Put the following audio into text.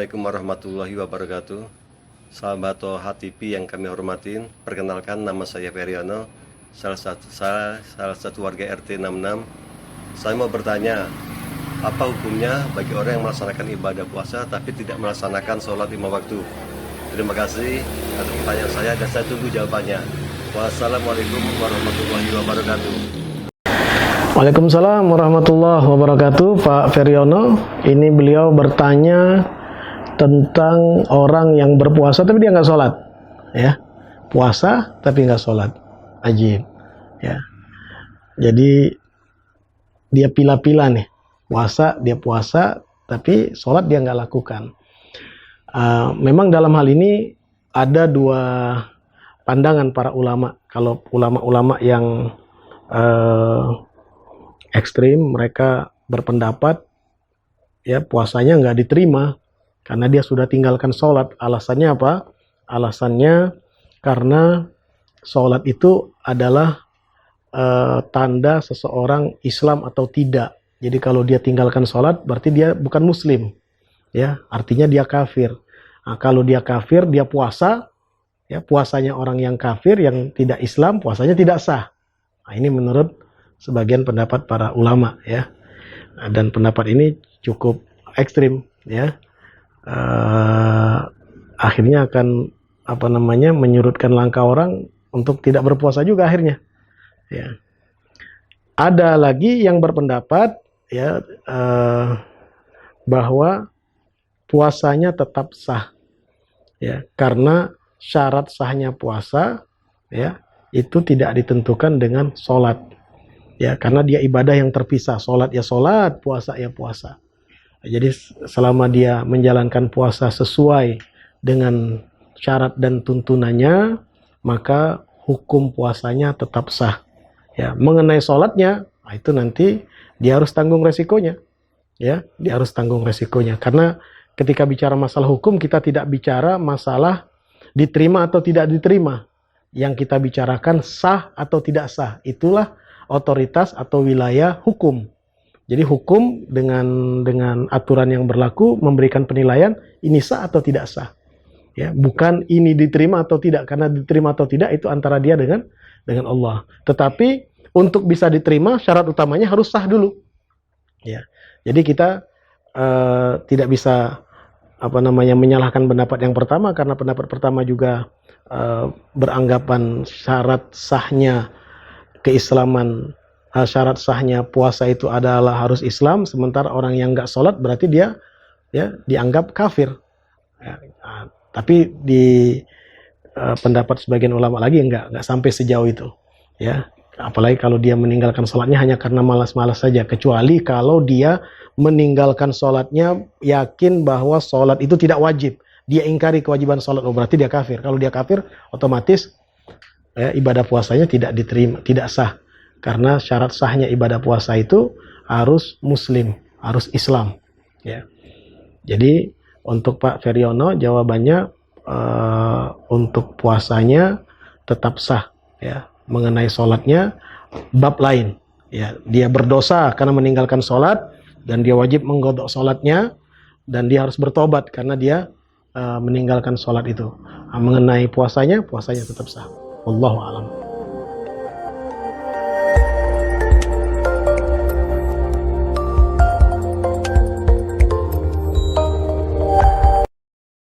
Assalamualaikum warahmatullahi wabarakatuh. Sahabat Toha TV yang kami hormatin, perkenalkan nama saya Feriono, salah satu warga RT 66. Saya mau bertanya, apa hukumnya bagi orang yang melaksanakan ibadah puasa tapi tidak melaksanakan sholat 5 waktu? Terima kasih atas pertanyaan saya dan saya tunggu jawabannya. Wassalamualaikum warahmatullahi wabarakatuh. Waalaikumsalam warahmatullahi wabarakatuh. Pak Feriono, ini beliau bertanya tentang orang yang berpuasa tapi dia nggak sholat, ya, puasa tapi nggak sholat, ajib, ya. Jadi dia pilih-pilih nih, dia puasa tapi sholat dia nggak lakukan. Memang dalam hal ini ada dua pandangan para ulama. Kalau ulama-ulama yang ekstrim, mereka berpendapat ya puasanya nggak diterima karena dia sudah tinggalkan sholat. Alasannya apa? Alasannya karena sholat itu adalah tanda seseorang Islam atau tidak. Jadi kalau dia tinggalkan sholat berarti dia bukan muslim, ya, artinya dia kafir. Nah, kalau dia kafir, dia puasa, ya, puasanya orang yang kafir yang tidak Islam, puasanya tidak sah. Nah, ini menurut sebagian pendapat para ulama, ya. Dan pendapat ini cukup ekstrim, ya. Akhirnya akan menyurutkan langkah orang untuk tidak berpuasa juga akhirnya, ya. Ada lagi yang berpendapat, ya, bahwa puasanya tetap sah, ya, karena syarat sahnya puasa, ya, itu tidak ditentukan dengan sholat, ya, karena dia ibadah yang terpisah. Sholat ya sholat, puasa ya puasa. Jadi selama dia menjalankan puasa sesuai dengan syarat dan tuntunannya, maka hukum puasanya tetap sah, ya. Mengenai sholatnya, nah itu nanti dia harus tanggung resikonya, ya, dia harus tanggung resikonya. Karena ketika bicara masalah hukum, kita tidak bicara masalah diterima atau tidak diterima. Yang kita bicarakan sah atau tidak sah. Itulah otoritas atau wilayah hukum. Jadi hukum dengan aturan yang berlaku memberikan penilaian ini sah atau tidak sah. Ya, bukan ini diterima atau tidak, karena diterima atau tidak itu antara dia dengan Allah. Tetapi untuk bisa diterima syarat utamanya harus sah dulu. Ya. Jadi kita tidak bisa menyalahkan pendapat yang pertama, karena pendapat pertama juga beranggapan syarat sahnya keislaman, syarat sahnya puasa itu adalah harus Islam, sementara orang yang nggak sholat berarti dia, ya, dianggap kafir. Ya, tapi di pendapat sebagian ulama lagi nggak sampai sejauh itu, ya. Apalagi kalau dia meninggalkan sholatnya hanya karena malas-malas saja, kecuali kalau dia meninggalkan sholatnya yakin bahwa sholat itu tidak wajib, dia ingkari kewajiban sholat, oh berarti dia kafir. Kalau dia kafir, otomatis, ya, ibadah puasanya tidak diterima, tidak sah. Karena syarat sahnya ibadah puasa itu harus muslim, harus Islam, ya. Jadi untuk Pak Feriono jawabannya untuk puasanya tetap sah, ya. Mengenai sholatnya bab lain, ya. Dia berdosa karena meninggalkan sholat dan dia wajib mengqadha sholatnya, dan dia harus bertobat karena dia meninggalkan sholat itu. Mengenai puasanya tetap sah. Wallahu a'lam.